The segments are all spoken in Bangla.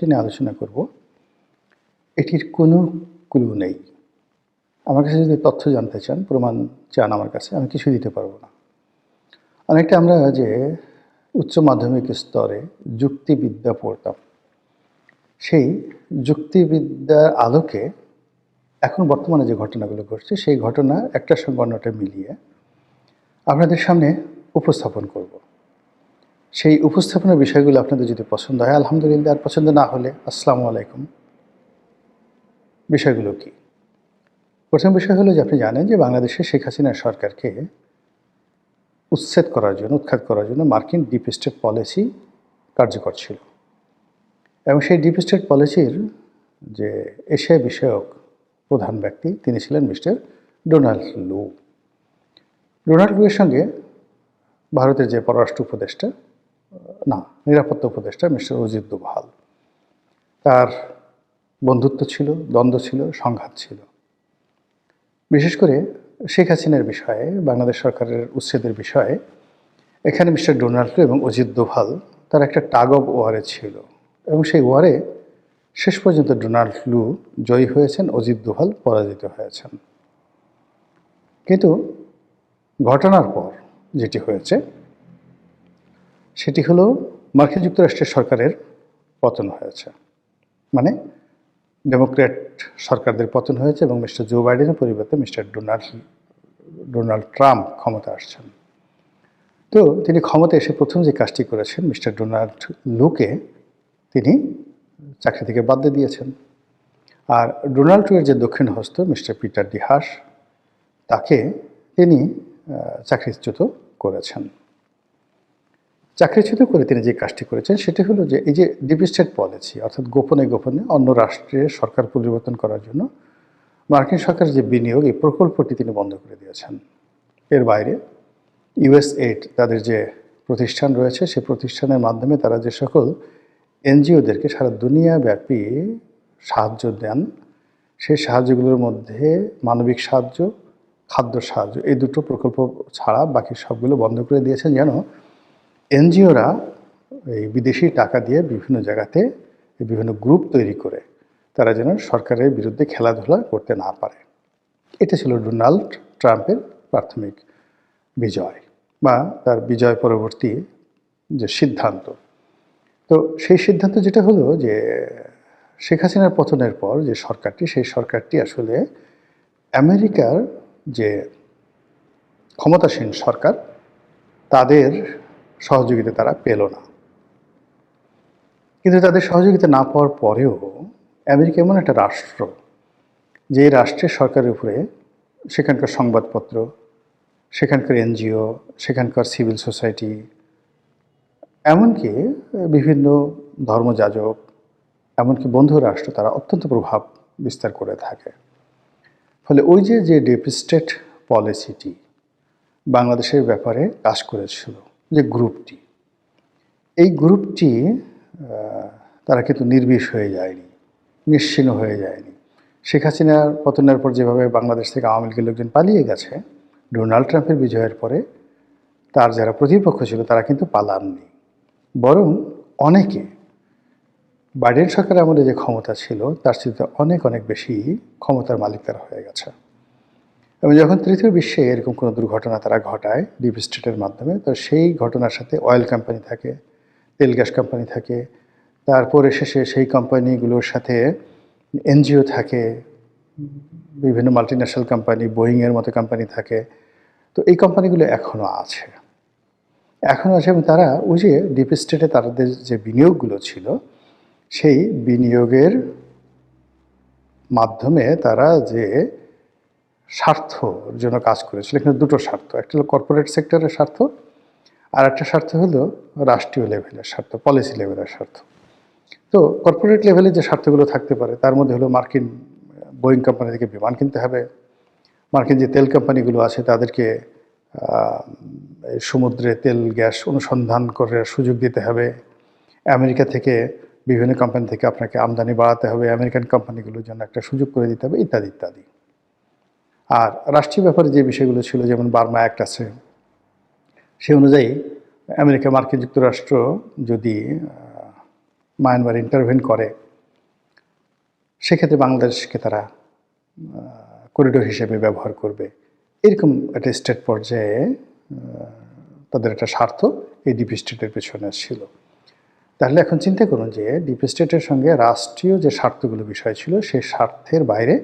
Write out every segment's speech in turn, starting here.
বিষয়টি নিয়ে আলোচনা করব। এটির কোনো ক্লু নেই। আমার কাছে যদি তথ্য জানতে চান, প্রমাণ চান আমার কাছে, আমি কিছুই দিতে পারবো না। অনেকটা আমরা যে উচ্চ মাধ্যমিক স্তরে যুক্তিবিদ্যা পড়তাম, সেই যুক্তিবিদ্যার আলোকে এখন বর্তমানে যে ঘটনাগুলো ঘটছে, সেই ঘটনা একটার সঙ্গে অন্যটা মিলিয়ে আপনাদের সামনে উপস্থাপন করব। সেই উপস্থাপনের বিষয়গুলো আপনাদের যদি পছন্দ হয় আলহামদুলিল্লাহ, আর পছন্দ না হলে আসসালামু আলাইকুম। বিষয়গুলো কি? প্রথম বিষয় হলো যে আপনি জানেন যে বাংলাদেশে শেখ হাসিনা সরকারকে উচ্ছেদ করার জন্য, উৎখাত করার জন্য মার্কিন ডিপ স্টেট পলিসি কার্যকর ছিল এবং সেই ডিপ স্টেট পলিসির যে এশিয়া বিষয়ক প্রধান ব্যক্তি তিনি ছিলেন মিস্টার ডোনাল্ড লু। ডোনাল্ড লুয়ের সঙ্গে ভারতের যে পররাষ্ট্র উপদেষ্টা, নিরাপত্তা উপদেষ্টা মিস্টার অজিত দোভাল, তার বন্ধুত্ব ছিল, দ্বন্দ্ব ছিল, সংঘাত ছিল। বিশেষ করে শেখ হাসিনার বিষয়ে, বাংলাদেশ সরকারের উচ্ছেদের বিষয়ে এখানে মিস্টার ডোনাল্ড লু এবং অজিত দোভাল তার একটা টাগ অফ ওয়ারে ছিল এবং সেই ওয়ারে শেষ পর্যন্ত ডোনাল্ড লু জয়ী হয়েছেন, অজিত দোভাল পরাজিত হয়েছেন। কিন্তু ঘটনার পর যেটি হয়েছে সেটি হলো মার্কিন যুক্তরাষ্ট্রের সরকারের পতন হয়েছে, মানে ডেমোক্র্যাট সরকারদের পতন হয়েছে এবং মিস্টার জো বাইডেনের পরিবর্তে মিস্টার ডোনাল্ড ট্রাম্প ক্ষমতা আসছেন। তো তিনি ক্ষমতা এসে প্রথম যে কাজটি করেছেন, মিস্টার ডোনাল্ড লুকে তিনি চাকরি থেকে বাদ দিয়ে দিয়েছেন। আর ডোনাল্ড ট্রাম্পের যে দক্ষিণ হস্ত মিস্টার পিটার ডি হাস, তাকে তিনি চাকরিচ্যুত করেছেন। চাকরিচ্যুত করে তিনি যে কাজটি করেছেন সেটি হলো যে এই যে ডিপ স্টেট পলিসি, অর্থাৎ গোপনে গোপনে অন্য রাষ্ট্রের সরকার পরিবর্তন করার জন্য মার্কিন সরকারের যে বিনিয়োগ, এই প্রকল্পটি তিনি বন্ধ করে দিয়েছেন। এর বাইরে ইউএসএইড, তাদের যে প্রতিষ্ঠান রয়েছে, সেই প্রতিষ্ঠানের মাধ্যমে তারা যে সকল এনজিওদেরকে সারা দুনিয়াব্যাপী সাহায্য দেন, সেই সাহায্যগুলোর মধ্যে মানবিক সাহায্য, খাদ্য সাহায্য, এই দুটো প্রকল্প ছাড়া বাকি সবগুলো বন্ধ করে দিয়েছেন, যেন এনজিওরা এই বিদেশি টাকা দিয়ে বিভিন্ন জায়গাতে বিভিন্ন গ্রুপ তৈরি করে তারা যেন সরকারের বিরুদ্ধে খেলাধুলা করতে না পারে। এটা ছিল ডোনাল্ড ট্রাম্পের প্রাথমিক বিজয় বা তার বিজয় পরবর্তী যে সিদ্ধান্ত। তো সেই সিদ্ধান্ত যেটা হলো যে শেখ হাসিনার পতনের পর যে সরকারটি, সেই সরকারটি আসলে আমেরিকার যে ক্ষমতাসীন সরকার, তাদের সহযোগিতা তারা পেল না। কিন্তু তাদের সহযোগিতা না পাওয়ার পরেও আমেরিকা এমন একটা রাষ্ট্র, যে রাষ্ট্রের সরকারের উপরে সেখানকার সংবাদপত্র, সেখানকার এনজিও, সেখানকার সিভিল সোসাইটি, এমনকি বিভিন্ন ধর্মযাজক, এমনকি বন্ধু রাষ্ট্র, তারা অত্যন্ত প্রভাব বিস্তার করে থাকে। ফলে ওই যে ডিপ স্টেট পলিসিটি বাংলাদেশের ব্যাপারে কাজ করেছিল, যে গ্রুপটি, এই গ্রুপটি তারা কিন্তু নির্বিষ হয়ে যায়নি, নিশ্চিহ্ন হয়ে যায়নি। শেখ হাসিনার পতনের পর যেভাবে বাংলাদেশ থেকে আওয়ামী লীগের লোকজন পালিয়ে গেছে, ডোনাল্ড ট্রাম্পের বিজয়ের পরে তার যারা প্রতিপক্ষ ছিল তারা কিন্তু পালাননি, বরং অনেকে বাইডেন সরকারের আমলে যে ক্ষমতা ছিল তার চেয়ে অনেক অনেক বেশি ক্ষমতার মালিক তারা হয়ে গেছে। এবং যখন তৃতীয় বিশ্বে এরকম কোনো দুর্ঘটনা তারা ঘটায় ডিপ স্টেটের মাধ্যমে, তো সেই ঘটনার সাথে অয়েল কোম্পানি থাকে, তেল গ্যাস কোম্পানি থাকে, তারপরে শেষে সেই কোম্পানিগুলোর সাথে এনজিও থাকে, বিভিন্ন মাল্টিন্যাশনাল কোম্পানি, বোয়িংয়ের মতো কোম্পানি থাকে। তো এই কোম্পানিগুলো এখনও আছে এবং তারা ওই যে ডিপ স্টেটে তাদের যে বিনিয়োগগুলো ছিল, সেই বিনিয়োগের মাধ্যমে তারা যে স্বার্থর জন্য কাজ করেছিল, এখানে দুটো স্বার্থ, একটা হলো কর্পোরেট সেক্টরের স্বার্থ, আর একটা স্বার্থ হলো রাষ্ট্রীয় লেভেলের স্বার্থ, পলিসি লেভেলের স্বার্থ। তো কর্পোরেট লেভেলে যে স্বার্থগুলো থাকতে পারে তার মধ্যে হলো মার্কিন বোয়িং কোম্পানি থেকে বিমান কিনতে হবে, মার্কিন যে তেল কোম্পানিগুলো আছে তাদেরকে সমুদ্রে তেল গ্যাস অনুসন্ধান করে সুযোগ দিতে হবে, আমেরিকা থেকে বিভিন্ন কোম্পানি থেকে আপনাকে আমদানি বাড়াতে হবে, আমেরিকান কোম্পানিগুলোর জন্য একটা সুযোগ করে দিতে হবে, ইত্যাদি ইত্যাদি। আর রাষ্ট্রীয় ব্যাপারে যে বিষয়গুলো ছিল, যেমন বার্মা অ্যাক্ট আছে, সে অনুযায়ী আমেরিকা, মার্কিন যুক্তরাষ্ট্র যদি মায়ানমার ইন্টারভেন করে, সেক্ষেত্রে বাংলাদেশকে তারা করিডোর হিসেবে ব্যবহার করবে, এরকম একটা স্টেট পর্যায়ে তাদের একটা স্বার্থ এই ডিপ স্টেটের পেছনে ছিল। তাহলে এখন চিন্তা করুন যে ডিপ স্টেটের সঙ্গে রাষ্ট্রীয় যে স্বার্থগুলো বিষয় ছিল, সেই স্বার্থের বাইরে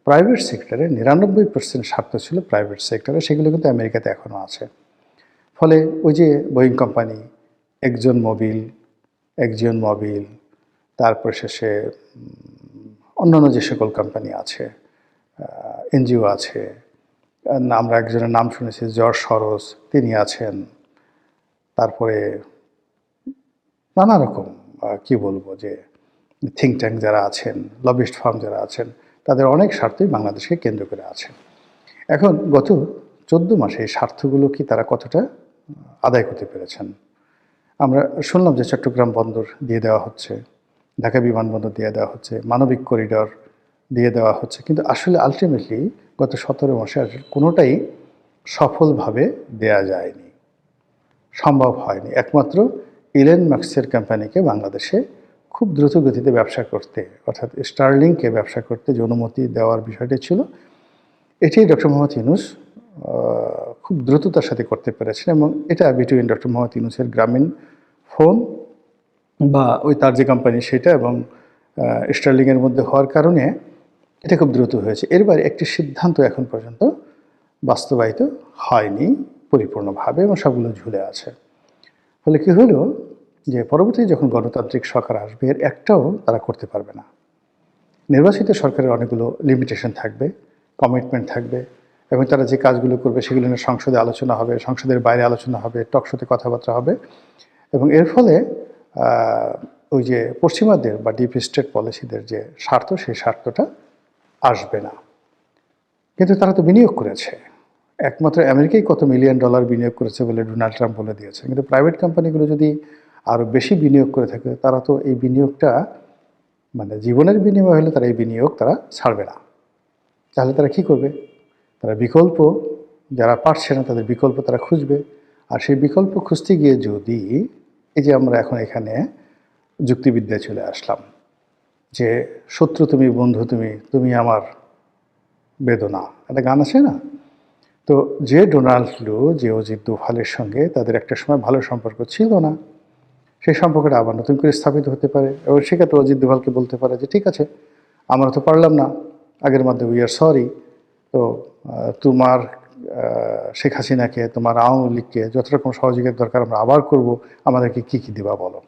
প্রাইভেট সেক্টরে 99% স্বার্থ ছিল প্রাইভেট সেক্টরে, সেগুলো কিন্তু আমেরিকাতে এখনও আছে। ফলে ওই যে বোয়িং কোম্পানি, একজন মোবিল, তারপর শেষে অন্যান্য যে সকল কোম্পানি আছে, এনজিও আছে, আমরা একজনের নাম শুনেছি জর্জ সরোস, তিনি আছেন, তারপরে নানা রকম কি বলবো যে থিঙ্ক ট্যাঙ্ক যারা আছেন, লবিস্ট ফার্ম যারা আছেন, তাদের অনেক স্বার্থই বাংলাদেশকে কেন্দ্র করে আছে। এখন গত 14 মাসে এই স্বার্থগুলো কি তারা কতটা আদায় করতে পেরেছেন? আমরা শুনলাম যে চট্টগ্রাম বন্দর দিয়ে দেওয়া হচ্ছে, ঢাকা বিমানবন্দর দিয়ে দেওয়া হচ্ছে, মানবিক করিডর দিয়ে দেওয়া হচ্ছে, কিন্তু আসলে আলটিমেটলি গত 17 মাসে কোনোটাই সফলভাবে দেয়া যায়নি, সম্ভব হয়নি। একমাত্র ইলন মাস্কের কোম্পানিকে বাংলাদেশে খুব দ্রুত গতিতে ব্যবসা করতে, অর্থাৎ স্টারলিংকে ব্যবসা করতে যে অনুমতি দেওয়ার বিষয়টি ছিল, এটি ডক্টর মোহাম্মদ ইউনূস খুব দ্রুততার সাথে করতে পেরেছেন, এবং এটা বিটুইন ডক্টর মোহাম্মদ ইউনূসের গ্রামীণ ফোন বা ওই তার যে কোম্পানি সেটা এবং স্টারলিংয়ের মধ্যে হওয়ার কারণে এটা খুব দ্রুত হয়েছে। এর বাইরে একটি সিদ্ধান্ত এখন পর্যন্ত বাস্তবায়িত হয়নি পরিপূর্ণভাবে, এবং সবগুলো ঝুলে আছে। ফলে কী হলো যে পরবর্তীতে যখন গণতান্ত্রিক সরকার আসবে, এর একটাও তারা করতে পারবে না। নির্বাচিত সরকারের অনেকগুলো লিমিটেশন থাকবে, কমিটমেন্ট থাকবে, এবং তারা যে কাজগুলো করবে সেগুলো নিয়ে সংসদে আলোচনা হবে, সংসদের বাইরে আলোচনা হবে, টকশোতে কথাবার্তা হবে, এবং এর ফলে ওই যে পশ্চিমাদের বা ডিপ স্টেট পলিসিদের যে স্বার্থ, সেই স্বার্থটা আসবে না। কিন্তু তারা তো বিনিয়োগ করেছে, একমাত্র আমেরিকাই কত $1 মিলিয়ন বিনিয়োগ করেছে বলে ডোনাল্ড ট্রাম্প বলে দিয়েছে। কিন্তু প্রাইভেট কোম্পানিগুলো যদি আরও বেশি বিনিয়োগ করে থাকে, তারা তো এই বিনিয়োগটা মানে জীবনের বিনিময় হলে তারা এই বিনিয়োগ তারা ছাড়বে না। তাহলে তারা কি করবে? তারা বিকল্প, যারা পারছে না তাদের বিকল্প তারা খুঁজবে। আর সেই বিকল্প খুঁজতে গিয়ে যদি এই যে আমরা এখন এখানে যুক্তিবিদ্যায় চলে আসলাম যে শত্রু তুমি, বন্ধু তুমি, তুমি আমার বেদনা, একটা গান আছে না? তো যে ডোনাল্ড লু, যে অজিত দোভালের সঙ্গে তাদের একটা সময় ভালো সম্পর্ক ছিল না, সেই সম্পর্কটা আবার নতুন করে স্থাপিত হতে পারে, এবং সেক্ষেত্রে অজিত দোভালকে বলতে পারে যে ঠিক আছে, আমরা তো পারলাম না আগের মধ্যে, উই আর সরি, তো তোমার শেখ হাসিনাকে, তোমার আওয়ামী লীগকে যত রকম সহযোগিতার দরকার আমরা আবার করব, আমাদেরকে কী কী দেবা বলো।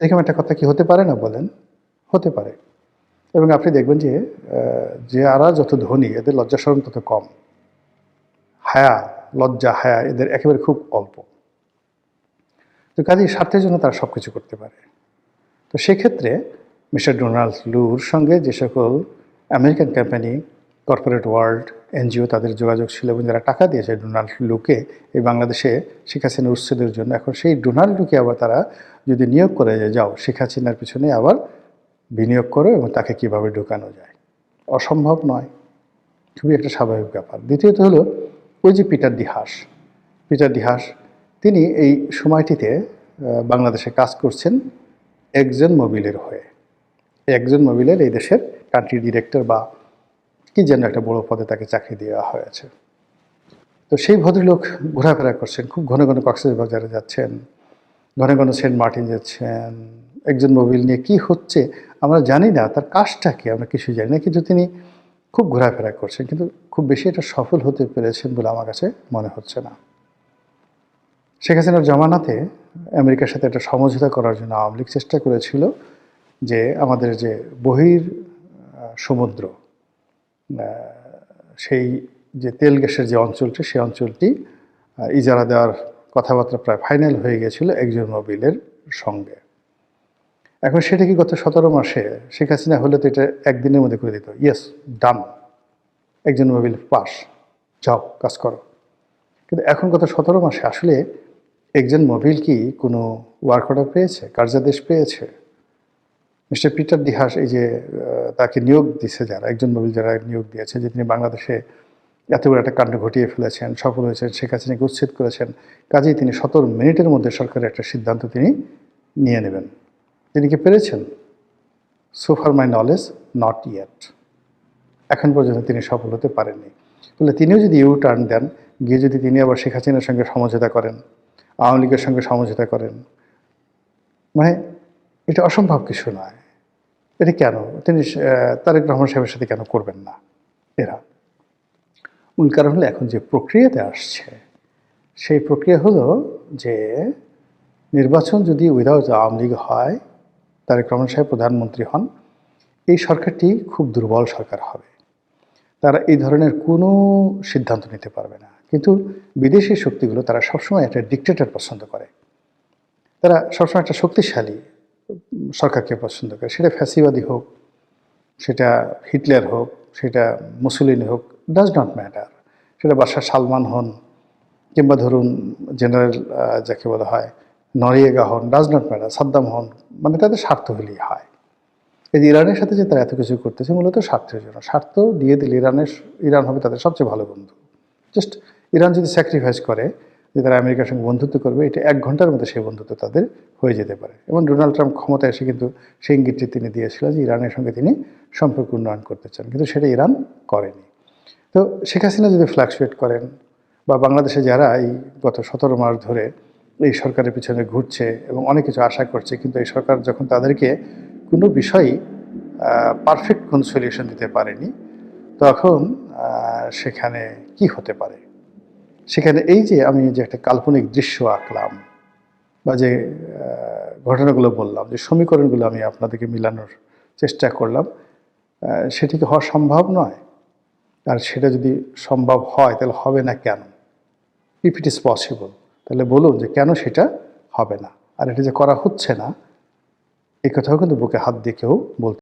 এরকম একটা কথা কি হতে পারে না বলেন? হতে পারে। এবং আপনি দেখবেন যে যারা যত ধনী, এদের লজ্জা শরম তত কম, লজ্জা হায়া এদের একেবারে খুব অল্প। তো কাজেই স্বার্থের জন্য তারা সব কিছু করতে পারে। তো সেক্ষেত্রে মিস্টার ডোনাল্ড লুর সঙ্গে যে সকল American company, corporate world, NGO তাদের যোগাযোগ ছিল, এবং যারা টাকা দিয়েছে ডোনাল্ড লুকে এই বাংলাদেশে শেখ হাসিনার উচ্ছেদের জন্য, এখন সেই ডোনাল্ড লুকে আবার তারা যদি নিয়োগ করে যে যাও শেখ হাসিনার পিছনে আবার বিনিয়োগ করো এবং তাকে কীভাবে ঢোকানো যায়, অসম্ভব নয়, খুবই একটা স্বাভাবিক ব্যাপার। দ্বিতীয়ত হলো ওই যে পিটার ডি হাস, তিনি এই সময়টিতে বাংলাদেশে কাজ করছেন একজন মোবিলের হয়ে। একজন মোবিলের এই দেশের কান্ট্রি ডিরেক্টর বা কি যেন একটা বড় পদে তাকে চাকরি দেওয়া হয়েছে। তো সেই ভদ্রলোক ঘোরাফেরা করছেন, খুব ঘন ঘন কক্সবাজারে যাচ্ছেন, ঘন ঘন সেন্ট মার্টিন যাচ্ছেন। একজন মোবিল নিয়ে কি হচ্ছে আমরা জানি না, তার কাজটা কি আমরা কিছু জানি না, কিন্তু তিনি খুব ঘোরাফেরা করছেন, কিন্তু খুব বেশি এটা সফল হতে পেরেছেন বলে আমার কাছে মনে হচ্ছে না। শেখ হাসিনার জমানাতে আমেরিকার সাথে একটা সমঝোতা করার জন্য আওয়ামী লীগ চেষ্টা করেছিল যে আমাদের যে বহির সমুদ্র, সেই যে তেল গ্যাসের যে অঞ্চলটি, সেই অঞ্চলটি ইজারা দেওয়ার কথাবার্তা প্রায় ফাইনাল হয়ে গিয়েছিল একজন মোবিলের সঙ্গে। এখন সেটা কি গত 17 মাসে শেখ হাসিনা হলে তো এটা একদিনের মধ্যে করে দিত, ইয়েস ডান, একজন মোবিল পাস, যাও কাজ করো। কিন্তু এখন গত 17 মাসে আসলে একজন মোবিল কি কোনো ওয়ার্ক অর্ডার পেয়েছে, কার্যাদেশ পেয়েছে? মিস্টার পিটার ডি হাস এই যে তাকে নিয়োগ দিচ্ছে, যারা একজন মোবিল যারা নিয়োগ দিয়েছে, যে তিনি বাংলাদেশে এত বড় একটা কাণ্ড ঘটিয়ে ফেলেছেন, সফল হয়েছেন, শেখ হাসিনাকে উচ্ছেদ করেছেন, কাজেই তিনি 17 মিনিটের মধ্যে সরকারের একটা সিদ্ধান্ত তিনি নিয়ে নেবেন তিনি কি পেরেছেন? So far my knowledge not yet. এখন পর্যন্ত তিনি সফল হতে পারেননি। বলে তিনিও যদি ইউ টার্ন দেন, গিয়ে যদি তিনি আবার শেখ হাসিনার সঙ্গে সমঝোতা করেন, আওয়ামী লীগের সঙ্গে সমঝোতা করেন, মানে এটা অসম্ভব কিছু নয়। এটা কেন তিনি তারেক রহমান সাহেবের সাথে কেন করবেন না এরা? মূল কারণ হলো এখন যে প্রক্রিয়াতে আসছে, সেই প্রক্রিয়া হলো যে নির্বাচন যদি উইদাউট আওয়ামী লীগ হয়, তারেক রহমান সাহেব প্রধানমন্ত্রী হন, এই সরকারটি খুব দুর্বল সরকার হবে। তারা এই ধরনের কোনো সিদ্ধান্ত নিতে পারবে না। কিন্তু বিদেশি শক্তিগুলো তারা সবসময় একটা ডিক্টেটর পছন্দ করে। তারা সবসময় একটা শক্তিশালী সরকারকে পছন্দ করে, সেটা ফ্যাসিবাদী হোক, সেটা হিটলার হোক, সেটা মুসলিনি হোক, ডাজ নট ম্যাটার। সেটা বাদশাহ সালমান হন, কিংবা ধরুন জেনারেল যাকে বলা হয় নরিয়েগা হন, ডাজ নট ম্যাটার, সাদ্দাম হন, মানে তাদের স্বার্থ হলেই হয়। এই যে ইরানের সাথে যে তারা এত কিছু করতেছে মূলত স্বার্থের জন্য। স্বার্থ দিয়ে দিলে ইরান হবে তাদের সবচেয়ে ভালো বন্ধু। জাস্ট ইরান যদি স্যাক্রিফাইস করে যে তারা আমেরিকার সঙ্গে বন্ধুত্ব করবে, এটা 1 ঘন্টার মধ্যে সেই বন্ধুত্ব তাদের হয়ে যেতে পারে। এবং ডোনাল্ড ট্রাম্প ক্ষমতায় এসে কিন্তু সেই ইঙ্গিতটি তিনি দিয়েছিলেন যে ইরানের সঙ্গে তিনি সম্পর্ক উন্নয়ন করতে চান, কিন্তু সেটা ইরান করেনি। তো শেখ হাসিনা যদি ফ্ল্যাকচুয়েট করেন, বা বাংলাদেশে যারা এই গত 17 মাস ধরে এই সরকারের পিছনে ঘুরছে এবং অনেক কিছু আশা করছে, কিন্তু এই সরকার যখন তাদেরকে কোনো বিষয়ই পারফেক্ট কোনো সলিউশন দিতে পারেনি, তখন সেখানে কি হতে পারে? সেখানে এই যে আমি যে একটা কাল্পনিক দৃশ্য আঁকলাম, বা যে ঘটনাগুলো বললাম, যে সমীকরণগুলো আমি আপনাদেরকে মিলানোর চেষ্টা করলাম, সেটি কি হওয়া সম্ভব নয়? আর সেটা যদি সম্ভব হয় তাহলে হবে না কেন? ইফ ইট ইজ পসিবল, তাহলে বলুন যে কেন সেটা হবে না। আর এটা যে করা হচ্ছে না, এই কথাও কিন্তু বুকে হাত দিয়ে কেউ বলতে